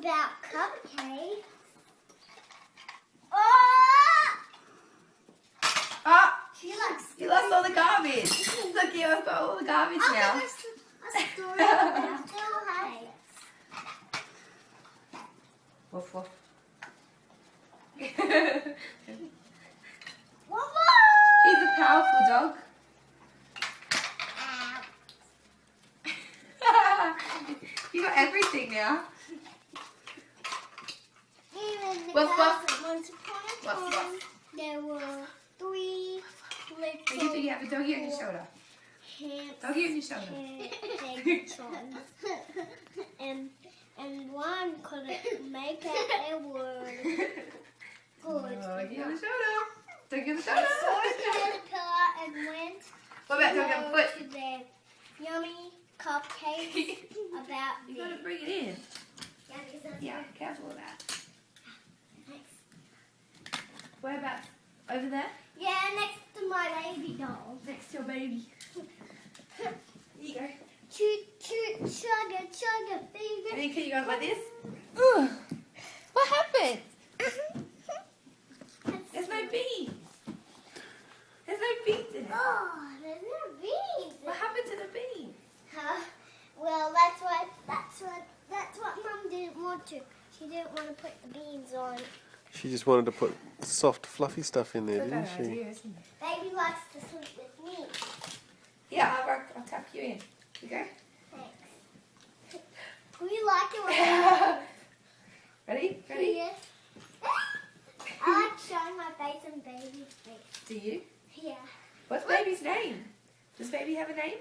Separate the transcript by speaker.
Speaker 1: about cupcakes.
Speaker 2: Oh,
Speaker 1: She likes.
Speaker 2: you lost all the garbage. Look, you've got all the garbage now.
Speaker 1: A story about cupcakes.
Speaker 2: Woof woof. He's a powerful dog. You got everything now.
Speaker 1: Even the
Speaker 2: Woof, woof.
Speaker 1: castle, once upon a
Speaker 2: Woof,
Speaker 1: time,
Speaker 2: woof.
Speaker 1: there were 3
Speaker 2: You think you have a doggy on your shoulder? Doggy on your shoulder.
Speaker 1: and one couldn't make it a word. Good.
Speaker 2: Doggy on the shoulder. Doggy on the
Speaker 1: They
Speaker 2: shoulder.
Speaker 1: saw a caterpillar and went
Speaker 2: What about doggy on the foot?
Speaker 1: to their yummy cupcakes about
Speaker 2: You gotta
Speaker 1: me.
Speaker 2: bring it in. Yeah, careful with that. Whereabouts? Over there?
Speaker 1: Yeah, next to my baby doll.
Speaker 2: Next to your baby. Here you go.
Speaker 1: Toot toot chugga chugga finger.
Speaker 2: And then can you go like this? Ugh. What happened? There's no beans. There's no beans in it.
Speaker 1: Oh, there's no beans.
Speaker 2: What happened to the beans?
Speaker 1: Huh? Well, that's what Mum didn't want to. She didn't want to put the beans on.
Speaker 3: She just wanted to put soft, fluffy stuff in there,
Speaker 2: It's a
Speaker 3: didn't
Speaker 2: bad
Speaker 3: she?
Speaker 2: idea, isn't it?
Speaker 1: Baby likes to sleep with me.
Speaker 2: Yeah, I'll tap you in. You go.
Speaker 1: Thanks. We like it when
Speaker 2: Ready? Ready?
Speaker 1: Yes. I like showing my face and baby's face.
Speaker 2: Do you?
Speaker 1: Yeah.
Speaker 2: What's baby's name? Does baby have a name?